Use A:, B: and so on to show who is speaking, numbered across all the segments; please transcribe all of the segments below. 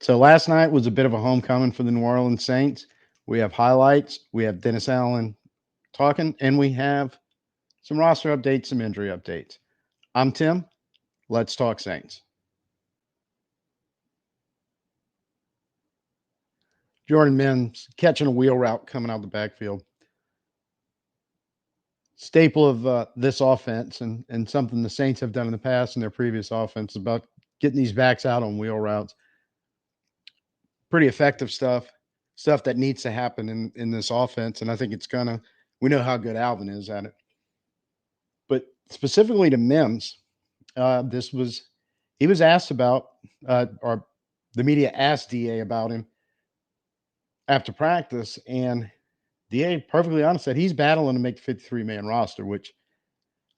A: So last night was a bit of a homecoming for the New Orleans Saints. We have highlights, we have Dennis Allen talking, and we have some roster updates, some injury updates. I'm Tim. Let's talk Saints. Jordan Mims catching a wheel route coming out the backfield. Staple of this offense and something the Saints have done in the past in their previous offense about getting these backs out on wheel routes. Pretty effective stuff that needs to happen in this offense. And I think it's going to, we know how good Alvin is at it. But specifically to Mims, he was asked about, or the media asked DA about him after practice, and DA perfectly honest said he's battling to make the 53-man roster, which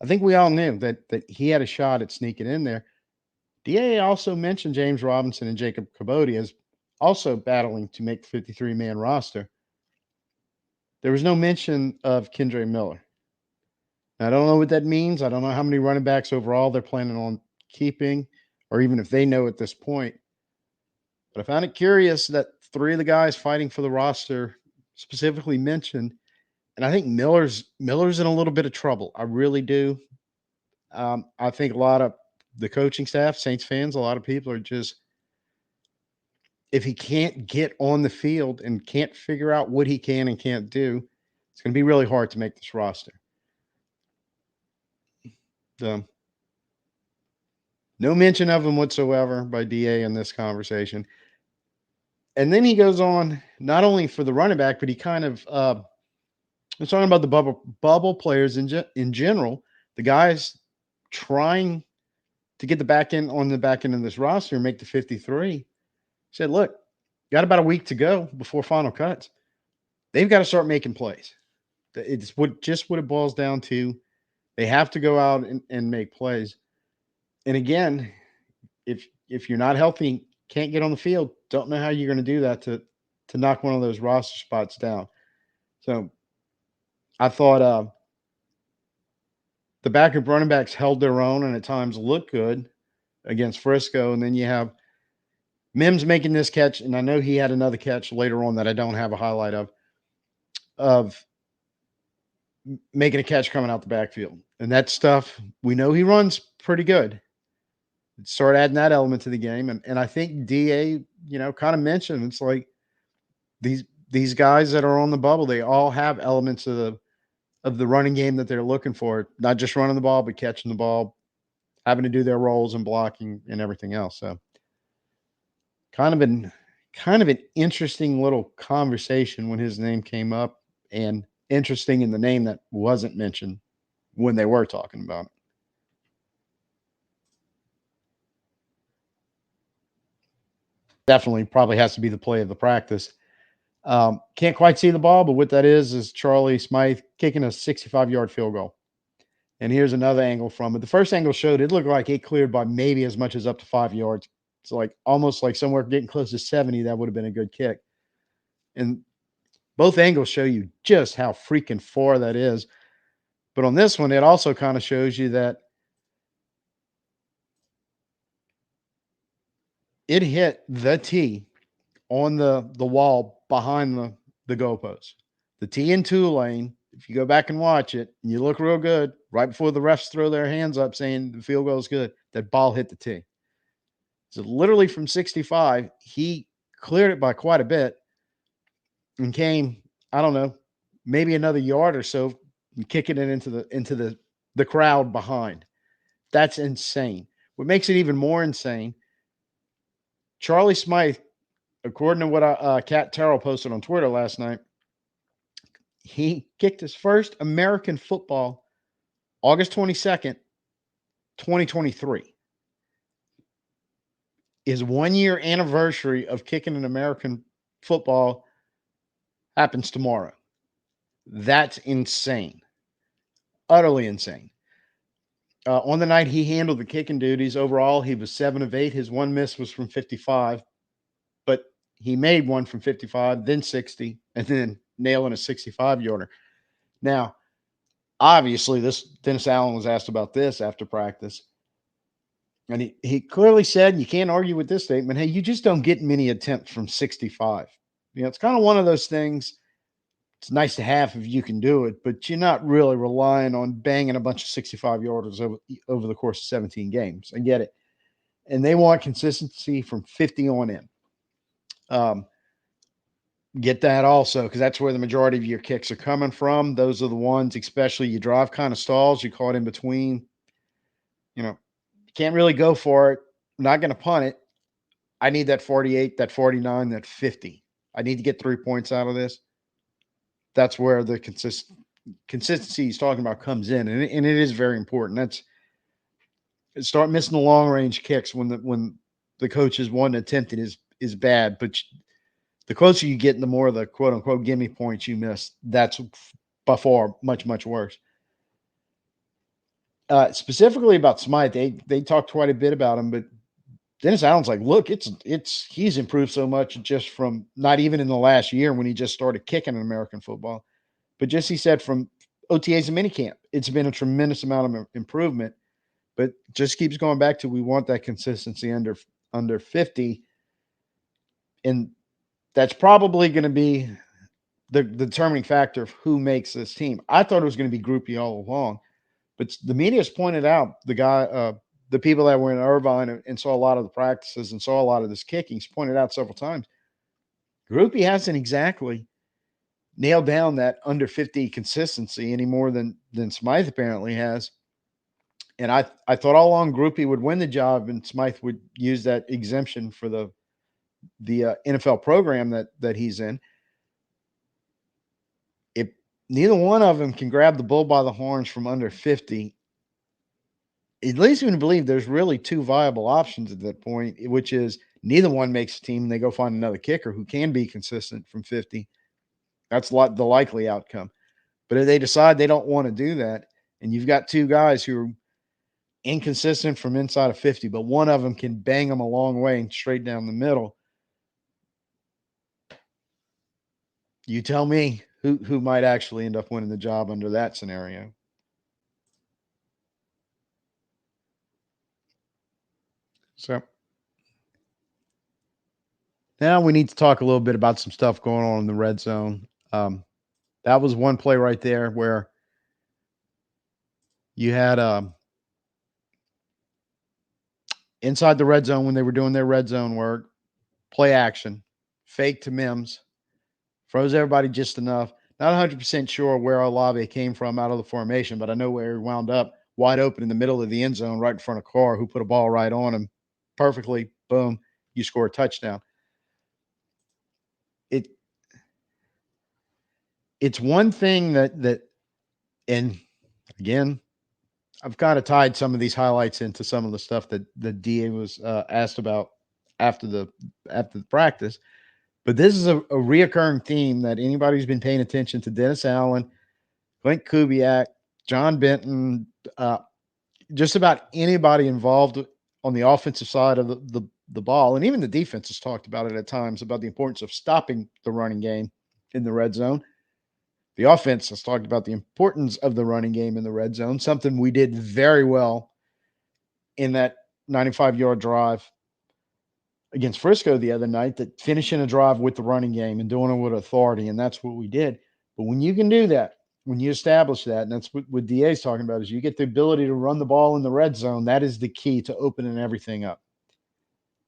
A: I think we all knew that he had a shot at sneaking in there. DA also mentioned James Robinson and Jacob Caboti as also battling to make the 53-man roster. There was no mention of Kendre Miller. I don't know what that means. I don't know how many running backs overall they're planning on keeping, or even if they know at this point. But I found it curious that three of the guys fighting for the roster specifically mentioned, and I think Miller's in a little bit of trouble. I really do. I think a lot of the coaching staff, Saints fans, a lot of people are just, if he can't get on the field and can't figure out what he can and can't do, it's going to be really hard to make this roster. No mention of him whatsoever by DA in this conversation. And then he goes on, not only for the running back, but he kind of was talking about the bubble players in general, the guys trying to get the back end of this roster and make the 53. He said, look, got about a week to go before final cuts. They've got to start making plays. It's what it boils down to. They have to go out and make plays. And again, if you're not healthy, can't get on the field, don't know how you're going to do that to knock one of those roster spots down. So I thought the backup running backs held their own and at times looked good against Frisco. And then you have Mims making this catch, and I know he had another catch later on that I don't have a highlight of making a catch coming out the backfield. And that stuff, we know he runs pretty good. Start adding that element to the game. And I think DA, kind of mentioned, it's like these guys that are on the bubble, they all have elements of the running game that they're looking for, not just running the ball, but catching the ball, having to do their roles and blocking and everything else. So kind of an interesting little conversation when his name came up, and interesting in the name that wasn't mentioned when they were talking about it. Definitely probably has to be the play of the practice. Can't quite see the ball, but what that is Charlie Smyth kicking a 65-yard field goal. And here's another angle from it. The first angle showed it looked like it cleared by maybe as much as up to 5 yards. It's like almost like somewhere getting close to 70. That would have been a good kick. And both angles show you just how freaking far that is. But on this one, it also kind of shows you that it hit the tee on the wall behind the goalpost. The tee and two lane, if you go back and watch it and you look real good, right before the refs throw their hands up saying the field goal is good, that ball hit the tee. So literally from 65, he cleared it by quite a bit and came, I don't know, maybe another yard or so, kicking it into the crowd behind. That's insane. What makes it even more insane, Charlie Smyth, according to what Cat Terrell posted on Twitter last night, he kicked his first American football August 22nd, 2023. His 1 year anniversary of kicking an American football happens tomorrow. That's insane. Utterly insane. On the night he handled the kicking duties, overall, he was 7 of 8. His one miss was from 55, but he made one from 55, then 60, and then nailing a 65-yarder. Now, obviously, Dennis Allen was asked about this after practice. And he clearly said, and you can't argue with this statement, hey, you just don't get many attempts from 65. It's kind of one of those things. It's nice to have if you can do it, but you're not really relying on banging a bunch of 65 yarders over the course of 17 games. I get it. And they want consistency from 50 on in. Get that also, because that's where the majority of your kicks are coming from. Those are the ones, especially you drive kind of stalls, you caught in between. Can't really go for it. Not going to punt it. I need that 48, that 49, that 50. I need to get 3 points out of this. That's where the consistency he's talking about comes in, and it is very important. Start missing the long range kicks when the coach's one attempt is bad, but the closer you get, the more the quote unquote gimme points you miss. That's by far much worse. Specifically about Smyth, they talked quite a bit about him, but Dennis Allen's like, look, he's improved so much just from not even in the last year when he just started kicking in American football, but just he said from OTAs and minicamp, it's been a tremendous amount of improvement. But just keeps going back to we want that consistency under 50, and that's probably going to be the determining factor of who makes this team. I thought it was going to be groupie all along, but the media has pointed out the people that were in Irvine and saw a lot of the practices and saw a lot of this kicking pointed out several times. Groupie hasn't exactly nailed down that under 50 consistency any more than Smyth apparently has. And I thought all along Groupie would win the job and Smyth would use that exemption for the NFL program that he's in. If neither one of them can grab the bull by the horns from under 50, it leads me to believe there's really two viable options at that point, which is neither one makes a team and they go find another kicker who can be consistent from 50. That's the likely outcome. But if they decide they don't want to do that, and you've got two guys who are inconsistent from inside of 50, but one of them can bang them a long way and straight down the middle, you tell me who might actually end up winning the job under that scenario. So now we need to talk a little bit about some stuff going on in the red zone. That was one play right there where you had inside the red zone when they were doing their red zone work, play action, fake to Mims, froze everybody just enough. Not 100% sure where Olave came from out of the formation, but I know where he wound up wide open in the middle of the end zone right in front of Carr, who put a ball right on him perfectly. Boom, you score a touchdown. It's one thing that and again, I've kind of tied some of these highlights into some of the stuff that the DA was asked about after the practice. But this is a reoccurring theme that anybody who's been paying attention to Dennis Allen, Clint Kubiak, John Benton, just about anybody involved on the offensive side of the ball, and even the defense has talked about it at times about the importance of stopping the running game in the red zone. The offense has talked about the importance of the running game in the red zone, something we did very well in that 95-yard drive against Frisco the other night, that finishing a drive with the running game and doing it with authority, and that's what we did. But when you can do that, when you establish that, and that's what DA's talking about, is you get the ability to run the ball in the red zone. That is the key to opening everything up.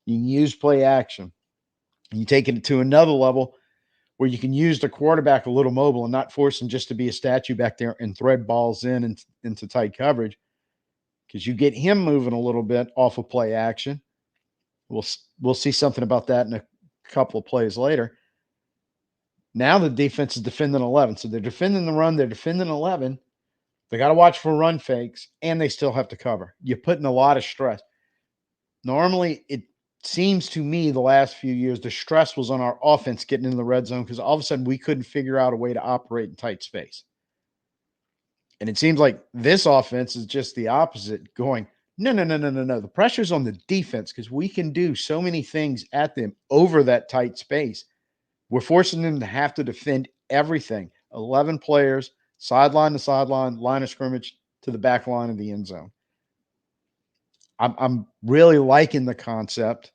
A: You can use play action. You take it to another level where you can use the quarterback a little mobile and not force him just to be a statue back there and thread balls into tight coverage, because you get him moving a little bit off of play action. We'll see something about that in a couple of plays later. Now the defense is defending 11. So they're defending the run, they're defending 11. They got to watch for run fakes, and they still have to cover. You're putting a lot of stress. Normally, it seems to me the last few years, the stress was on our offense getting in the red zone because all of a sudden we couldn't figure out a way to operate in tight space. And it seems like this offense is just the opposite, going, no. The pressure's on the defense because we can do so many things at them over that tight space. We're forcing them to have to defend everything. 11 players, sideline to sideline, line of scrimmage to the back line of the end zone. I'm really liking the concept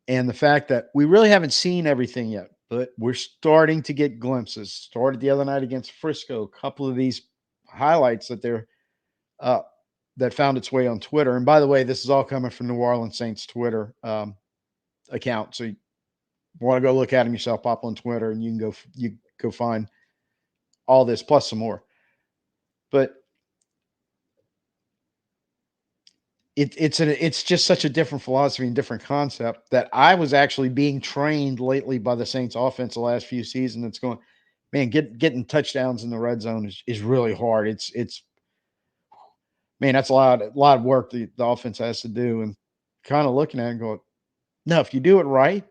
A: and the fact that we really haven't seen everything yet, but we're starting to get glimpses. Started the other night against Frisco. A couple of these highlights uh, that found its way on Twitter. And by the way, this is all coming from New Orleans Saints Twitter account. So you want to go look at them yourself, pop on Twitter, and you go find all this plus some more. But it's just such a different philosophy and different concept that I was actually being trained lately by the Saints offense the last few seasons. It's going, man, getting touchdowns in the red zone is really hard. It's man, that's a lot of work the offense has to do. And kind of looking at it and going, no, if you do it right,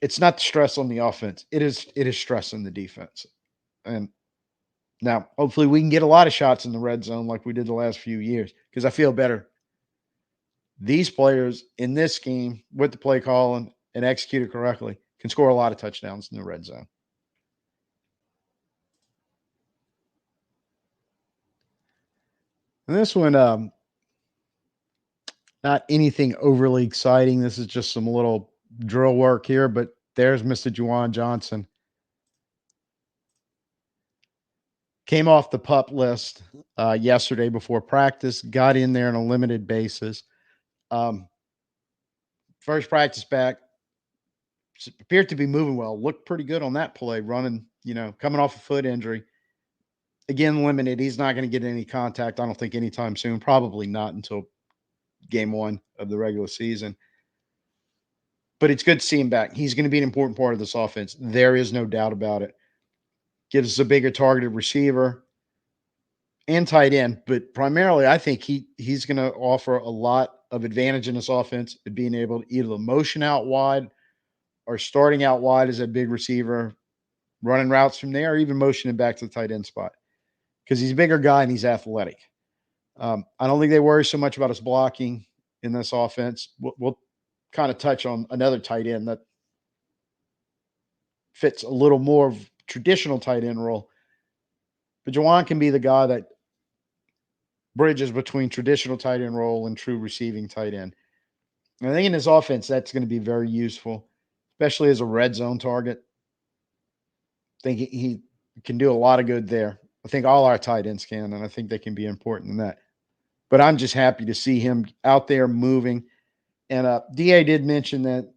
A: it's not the stress on the offense. It is stress on the defense. And now hopefully we can get a lot of shots in the red zone like we did the last few years because I feel better. These players in this game with the play calling and executed correctly can score a lot of touchdowns in the red zone. And this one, not anything overly exciting. This is just some little drill work here, but there's Mr. Juwon Johnson. Came off the pup list yesterday before practice, got in there on a limited basis. Um, First practice back, appeared to be moving well, looked pretty good on that play, running, coming off a foot injury. Again, limited. He's not going to get any contact, I don't think, anytime soon. Probably not until game one of the regular season. But it's good to see him back. He's going to be an important part of this offense. There is no doubt about it. Gives us a bigger targeted receiver and tight end. But primarily, I think he's going to offer a lot of advantage in this offense at being able to either motion out wide or starting out wide as a big receiver, running routes from there, or even motioning back to the tight end spot because he's a bigger guy and he's athletic. I don't think they worry so much about his blocking in this offense. We'll kind of touch on another tight end that fits a little more of traditional tight end role. But Juwon can be the guy that bridges between traditional tight end role and true receiving tight end. And I think in his offense, that's going to be very useful, especially as a red zone target. I think he can do a lot of good there. I think all our tight ends can, and I think they can be important in that. But I'm just happy to see him out there moving. And DA did mention that,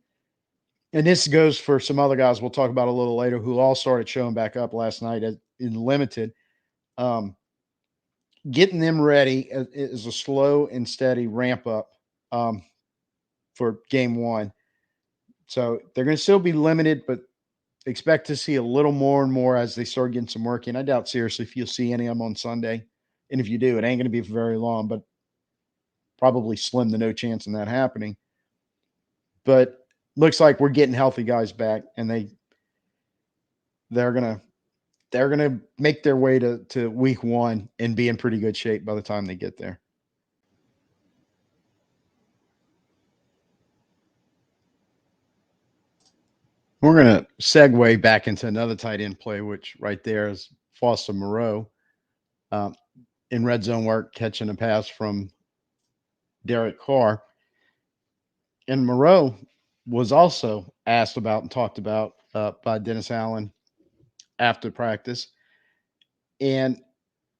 A: and this goes for some other guys we'll talk about a little later who all started showing back up last night in limited. Getting them ready is a slow and steady ramp up for game one. So they're going to still be limited, but expect to see a little more and more as they start getting some work in. I doubt seriously if you'll see any of them on Sunday. And if you do, it ain't going to be for very long, but probably slim to no chance in that happening. But looks like we're getting healthy guys back, and they're gonna make their way to week one and be in pretty good shape by the time they get there. We're gonna segue back into another tight end play, which right there is Foster Moreau um, in red zone work, catching a pass from Derek Carr. And Moreau was also asked about and talked about by Dennis Allen after practice. And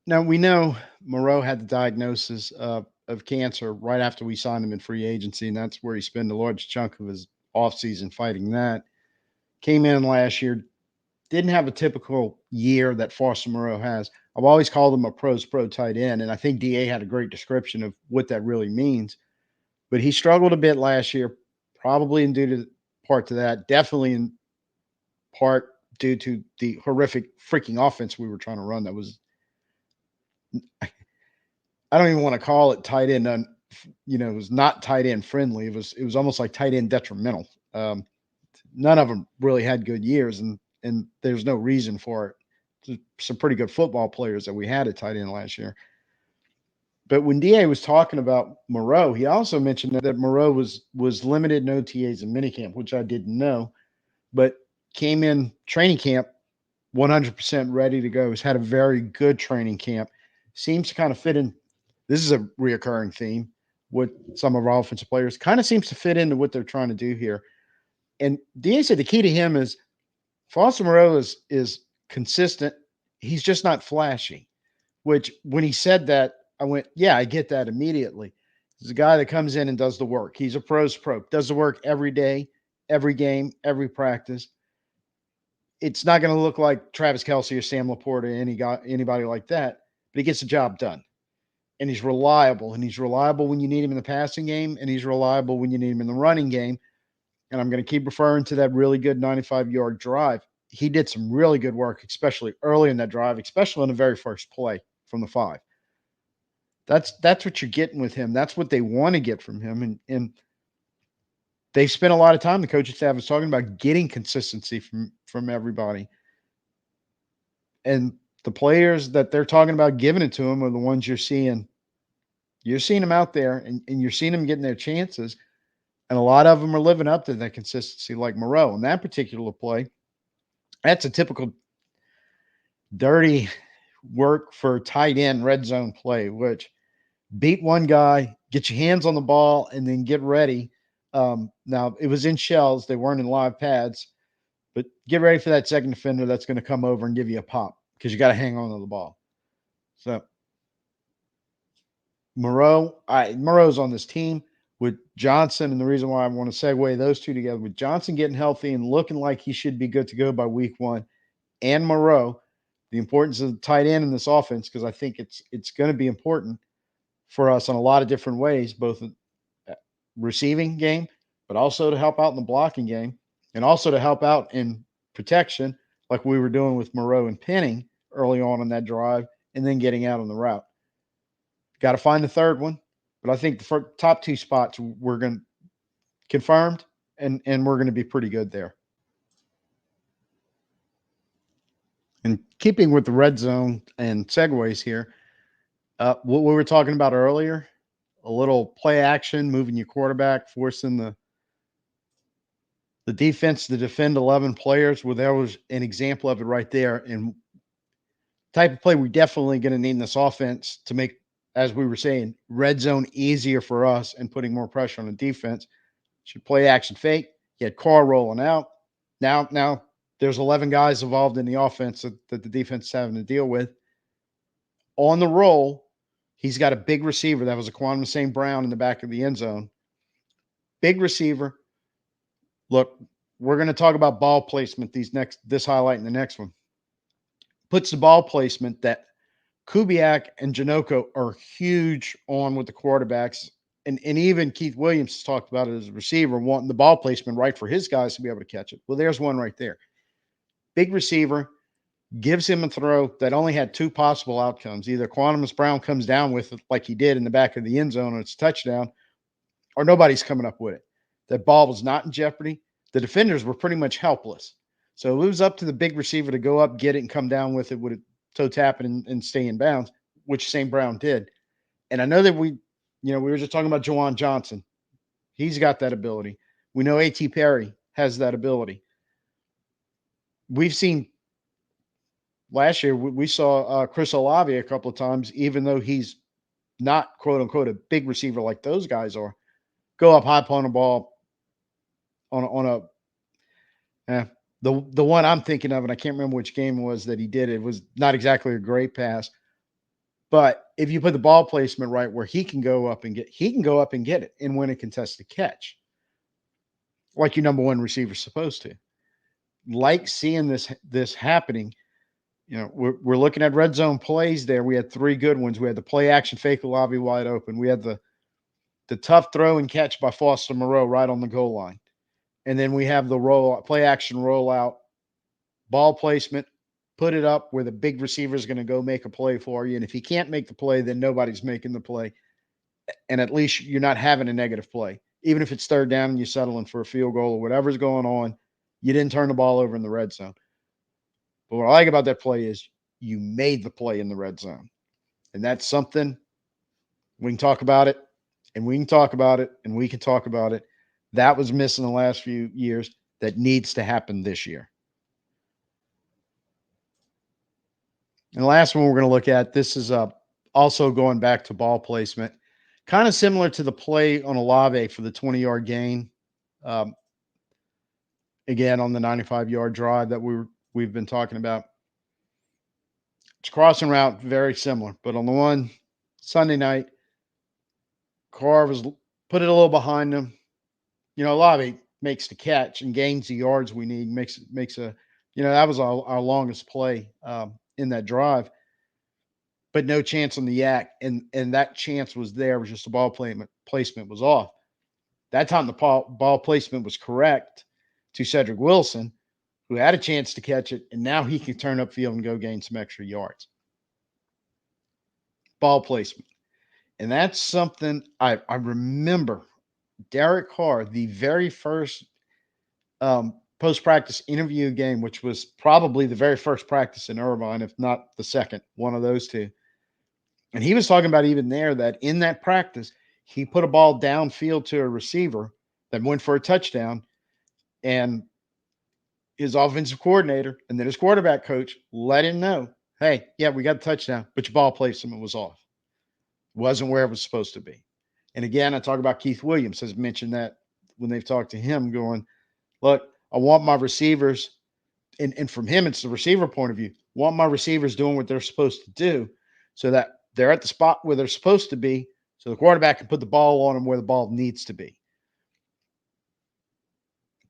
A: now we know Moreau had the diagnosis of cancer right after we signed him in free agency, and that's where he spent a large chunk of his offseason fighting that. Came in last year, didn't have a typical year that Foster Moreau has. I've always called him a pro's pro tight end, and I think DA had a great description of what that really means. But he struggled a bit last year, probably in due to part to that, definitely in part due to the horrific freaking offense we were trying to run. That was, I don't even want to call it tight end. It was not tight end friendly. It was almost like tight end detrimental. None of them really had good years, and there's no reason for it. Some pretty good football players that we had at tight end last year. But when DA was talking about Moreau, he also mentioned that Moreau was limited in OTAs and minicamp, which I didn't know, but came in training camp 100% ready to go. Has had a very good training camp. Seems to kind of fit in This is a reoccurring theme with some of our offensive players. Kind of seems to fit into what they're trying to do here. And DA said the key to him is Foster Moreau is consistent. He's just not flashy. Which when he said that, I went, yeah, I get that immediately. He's a guy that comes in and does the work. He's a pro's pro, does the work every day, every game, every practice. It's not going to look like Travis Kelce or Sam Laporte or anybody like that, but he gets the job done. And he's reliable. And he's reliable when you need him in the passing game, and he's reliable when you need him in the running game. And I'm going to keep referring to that really good 95-yard drive. He did some really good work, especially early in that drive, especially on the very first play from the 5. That's what you're getting with him. That's what they want to get from him. And they've spent a lot of time, the coaching staff is talking about getting consistency from everybody. And the players that they're talking about giving it to him are the ones you're seeing. You're seeing them out there, and you're seeing them getting their chances. And a lot of them are living up to that consistency, like Moreau. In that particular play, that's a typical dirty work for tight end red zone play, which beat one guy, get your hands on the ball, and then get ready. Now, it was in shells. They weren't in live pads. But get ready for that second defender that's going to come over and give you a pop because you got to hang on to the ball. So, Moreau's on this team with Johnson, and the reason why I want to segue those two together, with Johnson getting healthy and looking like he should be good to go by week 1, and Moreau, the importance of the tight end in this offense, because I think it's going to be important for us in a lot of different ways, both in receiving game, but also to help out in the blocking game, and also to help out in protection, like we were doing with Moreau and Penning early on in that drive, and then getting out on the route. Got to find the third one, but I think the top 2 spots we're going to confirmed, and we're going to be pretty good there. And keeping with the red zone and segues here, what we were talking about earlier, a little play action, moving your quarterback, forcing the defense to defend 11 players. Well, there was an example of it right there. And type of play we're definitely going to need in this offense to make, as we were saying, red zone easier for us and putting more pressure on the defense. Should play action fake. You had Carr rolling out. Now there's 11 guys involved in the offense that the defense is having to deal with. On the roll, he's got a big receiver. That was Aquan St. Brown in the back of the end zone. Big receiver. Look, we're going to talk about ball placement this highlight and the next one. Puts the ball placement that Kubiak and Janoko are huge on with the quarterbacks. And even Keith Williams has talked about it as a receiver, wanting the ball placement right for his guys to be able to catch it. Well, there's one right there. Big receiver, gives him a throw that only had 2 possible outcomes. Either Quantimus Brown comes down with it like he did in the back of the end zone and it's a touchdown, or nobody's coming up with it. That ball was not in jeopardy. The defenders were pretty much helpless. So it was up to the big receiver to go up, get it, and come down with it with a toe tapping and stay in bounds, which St. Brown did. And I know that we were just talking about Juwon Johnson. He's got that ability. We know A.T. Perry has that ability. We've seen last year, we saw Chris Olave a couple of times, even though he's not, quote unquote, a big receiver like those guys are, go up high upon a ball the one I'm thinking of, and I can't remember which game it was that he did. It was not exactly a great pass. But if you put the ball placement right where he can go up and get it and win a contested catch, like your number one receiver is supposed to. Like seeing this happening, we're looking at red zone plays there. We had 3 good ones. We had the play action fake Olave wide open. We had the tough throw and catch by Foster Moreau right on the goal line. And then we have the play action rollout, ball placement, put it up where the big receiver is going to go make a play for you. And if he can't make the play, then nobody's making the play. And at least you're not having a negative play. Even if it's 3rd down and you're settling for a field goal or whatever's going on, you didn't turn the ball over in the red zone. But what I like about that play is you made the play in the red zone. And that's something we can talk about it, and we can talk about it, and we can talk about it. That was missing the last few years. That needs to happen this year. And the last one we're going to look at, this is a Also going back to ball placement, kind of similar to the play on Olave for the 20-yard gain. Um, again, on the 95-yard drive that we've been talking about. It's crossing route, very similar. But on the one Sunday night, Carr was put it a little behind him. Olave makes the catch and gains the yards we need. Makes a, that was our longest play in that drive, but no chance on the YAC, and that chance was there. It was just the ball placement was off. That time the ball placement was correct to Cedric Wilson, who had a chance to catch it, and now he can turn upfield and go gain some extra yards. Ball placement. And that's something I remember Derek Carr, the very first post-practice interview game, which was probably the very first practice in Irvine, if not the second, one of those two. And he was talking about even there that in that practice, he put a ball downfield to a receiver that went for a touchdown, and his offensive coordinator and then his quarterback coach let him know, hey, yeah, we got a touchdown, but your ball placement was off. Wasn't where it was supposed to be. And again, I talk about Keith Williams has mentioned that when they've talked to him, going, look, I want my receivers, and from him, it's the receiver point of view, want my receivers doing what they're supposed to do so that they're at the spot where they're supposed to be so the quarterback can put the ball on them where the ball needs to be.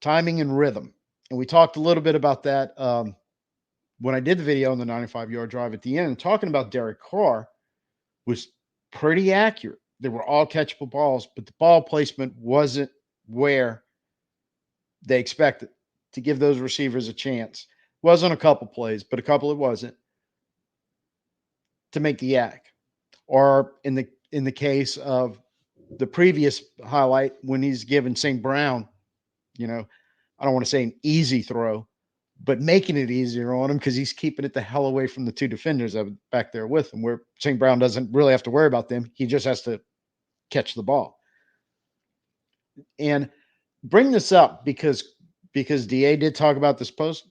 A: Timing and rhythm. And we talked a little bit about that when I did the video on the 95-yard drive at the end, and talking about Derek Carr was pretty accurate. They were all catchable balls, but the ball placement wasn't where they expected to give those receivers a chance. Wasn't a couple plays, but a couple it wasn't to make the YAC. Or in the case of the previous highlight when he's given St. Brown, I don't want to say an easy throw, but making it easier on him because he's keeping it the hell away from the two defenders back there with him, where St. Brown doesn't really have to worry about them. He just has to catch the ball. And bring this up because DA did talk about this post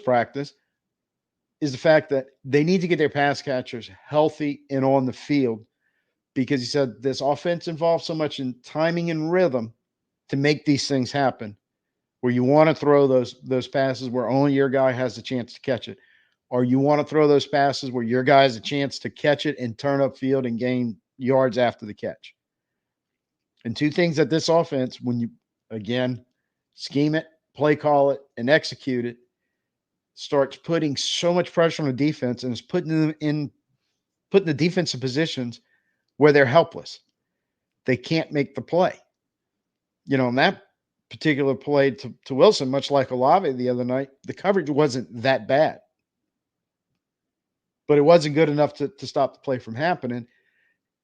A: practice, is the fact that they need to get their pass catchers healthy and on the field, because he said this offense involves so much in timing and rhythm to make these things happen, where you want to throw those passes where only your guy has the chance to catch it, or you want to throw those passes where your guy has a chance to catch it and turn upfield and gain yards after the catch. And two things that this offense, when you, again, scheme it, play call it, and execute it, starts putting so much pressure on the defense and is putting the defensive positions where they're helpless. They can't make the play. In that particular play to Wilson, much like Olave the other night, the coverage wasn't that bad, but it wasn't good enough to stop the play from happening.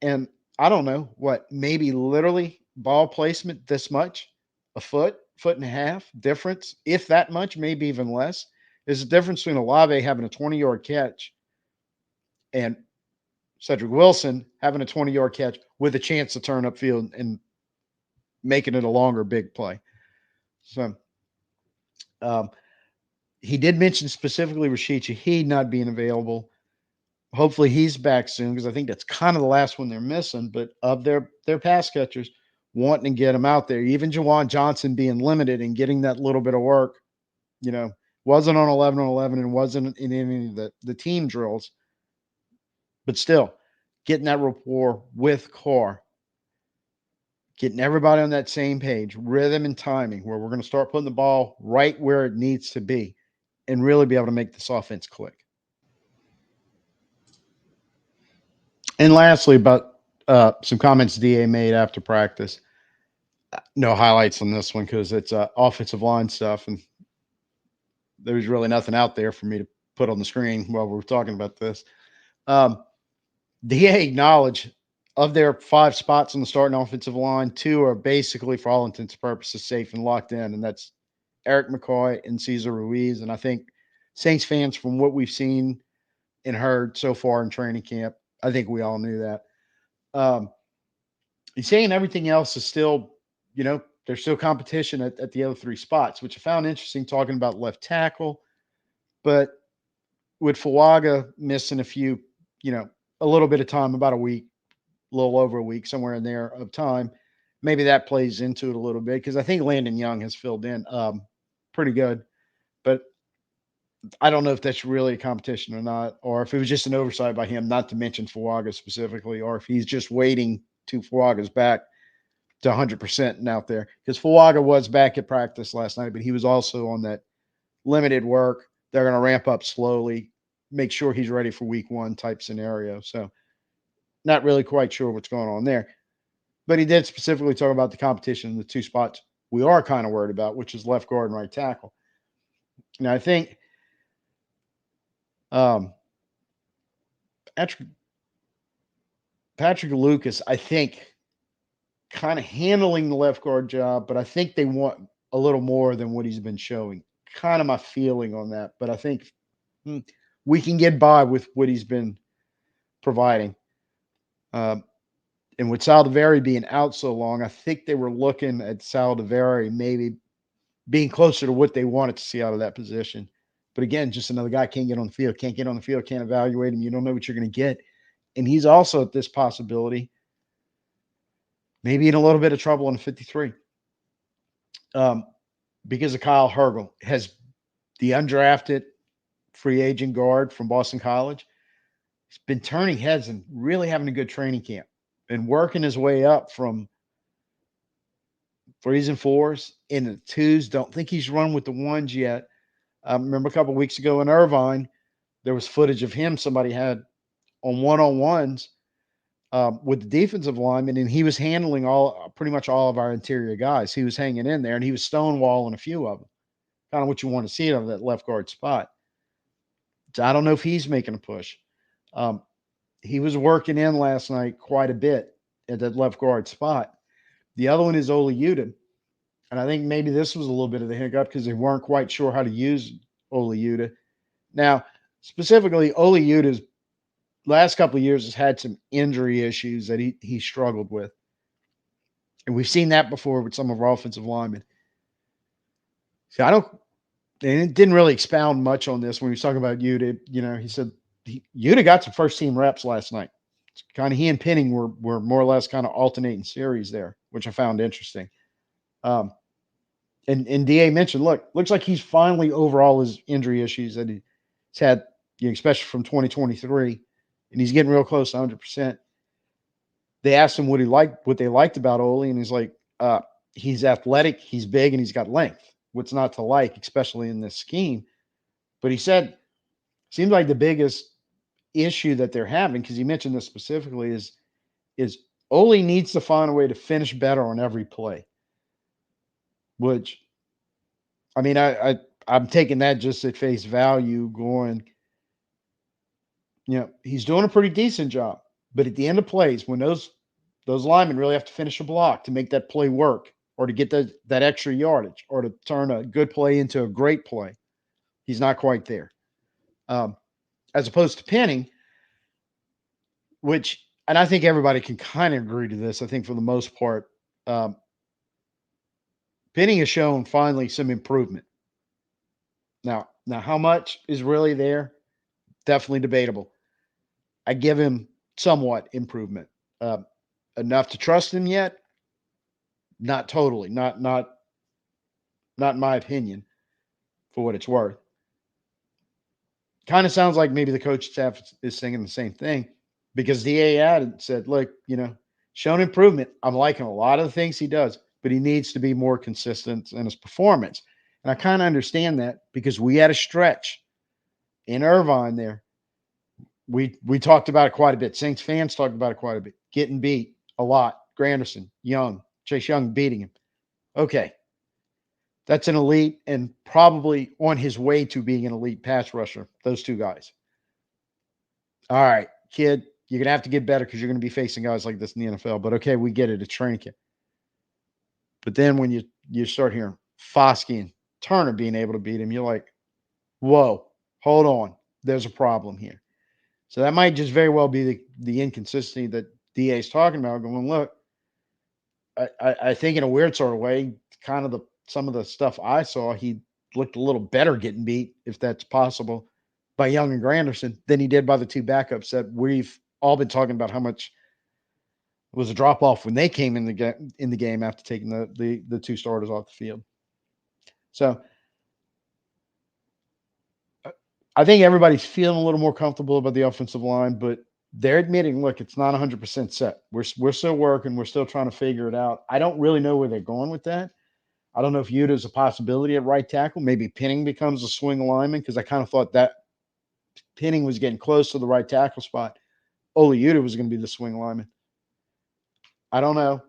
A: And I don't know what, maybe literally ball placement this much, a foot and a half difference, if that much, maybe even less, is the difference between Olave having a 20-yard catch and Cedric Wilson having a 20-yard catch with a chance to turn upfield and making it a longer big play. So he did mention specifically Rashid Shaheed not being available. Hopefully he's back soon, because I think that's kind of the last one they're missing. But of their pass catchers, wanting to get him out there, even Juwon Johnson being limited and getting that little bit of work, wasn't on 11 on 11 and wasn't in any of the team drills. But still, getting that rapport with Carr, getting everybody on that same page, rhythm and timing, where we're going to start putting the ball right where it needs to be and really be able to make this offense click. And lastly, about some comments DA made after practice. No highlights on this one because it's offensive line stuff, and there's really nothing out there for me to put on the screen while we're talking about this. DA acknowledged of their 5 spots on the starting offensive line, 2 are basically, for all intents and purposes, safe and locked in, and that's Eric McCoy and Cesar Ruiz. And I think Saints fans, from what we've seen and heard so far in training camp, I think we all knew that. He's saying everything else is still, there's still competition at the other 3 spots, which I found interesting, talking about left tackle. But with Fuaga missing a few, a little bit of time, about a week, a little over a week, somewhere in there of time. Maybe that plays into it a little bit because I think Landon Young has filled in pretty good. But I don't know if that's really a competition or not, or if it was just an oversight by him, not to mention Fuaga specifically, or if he's just waiting to Fuaga's back to 100% and out there. Because Fuaga was back at practice last night, but he was also on that limited work. They're going to ramp up slowly, make sure he's ready for week one type scenario. So, not really quite sure what's going on there. But he did specifically talk about the competition in the two spots we are kind of worried about, which is left guard and right tackle. Now, I think um, Patrick Lucas, I think, kind of handling the left guard job, but I think they want a little more than what he's been showing. Kind of my feeling on that. But I think we can get by with what he's been providing. And with Saldiveri being out so long, I think they were looking at Saldiveri maybe being closer to what they wanted to see out of that position. But again, just another guy can't get on the field, can't evaluate him. You don't know what you're going to get. And he's also at this possibility, maybe in a little bit of trouble in 53. Because of Kyle Hergel, has the undrafted free agent guard from Boston College. He's been turning heads and really having a good training camp and working his way up from threes and fours into the twos. Don't think he's run with the ones yet. Remember a couple of weeks ago in Irvine, there was footage of him somebody had on one-on-ones with the defensive lineman, and he was handling pretty much all of our interior guys. He was hanging in there, and he was stonewalling a few of them. Kind of what you want to see out of that left guard spot. So I don't know if he's making a push. He was working in last night quite a bit at that left guard spot. The other one is Oliuta. And I think maybe this was a little bit of the hiccup because they weren't quite sure how to use Oliuta. Now, specifically, Oliuta's last couple of years has had some injury issues that he struggled with. And we've seen that before with some of our offensive linemen. So and it didn't really expound much on this when he was talking about Yuta. He said Yuta got some first team reps last night. It's kind of he and Penning were more or less kind of alternating series there, which I found interesting. And DA mentioned, looks like he's finally over all his injury issues that he's had, especially from 2023, and he's getting real close to 100%. They asked him what they liked about Oli, and he's like, he's athletic, he's big, and he's got length. What's not to like, especially in this scheme? But he said, seems like the biggest issue that they're having, because he mentioned this specifically, is Oli needs to find a way to finish better on every play. Which, I mean, I'm taking that just at face value, going, he's doing a pretty decent job. But at the end of plays, when those linemen really have to finish a block to make that play work, or to get that extra yardage, or to turn a good play into a great play, he's not quite there. As opposed to Penning, and I think everybody can kind of agree to this, I think for the most part, Penning has shown finally some improvement. Now how much is really there? Definitely debatable. I give him somewhat improvement. Enough to trust him yet? Not totally. Not in my opinion, for what it's worth. Kind of sounds like maybe the coach staff is thinking the same thing, because DA said, look, shown improvement. I'm liking a lot of the things he does, but he needs to be more consistent in his performance. And I kind of understand that, because we had a stretch in Irvine there. We talked about it quite a bit. Saints fans talked about it quite a bit. Getting beat a lot. Granderson, Young, Chase Young beating him. Okay. That's an elite, and probably on his way to being an elite pass rusher, those two guys. All right, kid, you're going to have to get better because you're going to be facing guys like this in the NFL. But okay, we get it. It's training camp. But then when you start hearing Foskey and Turner being able to beat him, you're like, whoa, hold on. There's a problem here. So that might just very well be the inconsistency that DA is talking about, going, look, I think in a weird sort of way, kind of some of the stuff I saw, he looked a little better getting beat, if that's possible, by Young and Granderson than he did by the two backups that we've all been talking about how much it was a drop off when they came in the game after taking the two starters off the field. So I think everybody's feeling a little more comfortable about the offensive line, but they're admitting, look, it's not 100% set. We're still working. We're still trying to figure it out. I don't really know where they're going with that. I don't know if Yuta is a possibility at right tackle. Maybe Penning becomes a swing lineman because I kind of thought that Penning was getting close to the right tackle spot. Ole Yuta was going to be the swing lineman. I don't know.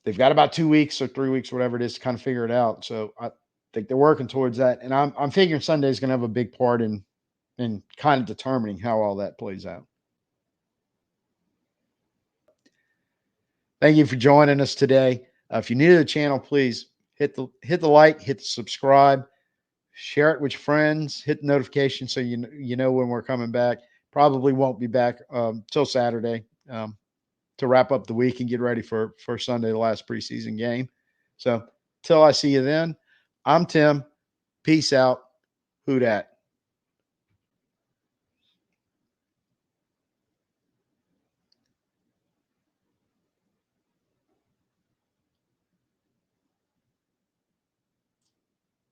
A: They've got about 2 weeks or 3 weeks, whatever it is, to kind of figure it out. So I think they're working towards that, and I'm figuring Sunday is going to have a big part in kind of determining how all that plays out. Thank you for joining us today. If you're new to the channel, please hit the like, hit the subscribe, share it with your friends, hit the notification so you know when we're coming back. Probably won't be back till Saturday to wrap up the week and get ready for Sunday, the last preseason game. So till I see you then, I'm Tim. Peace out. Who dat?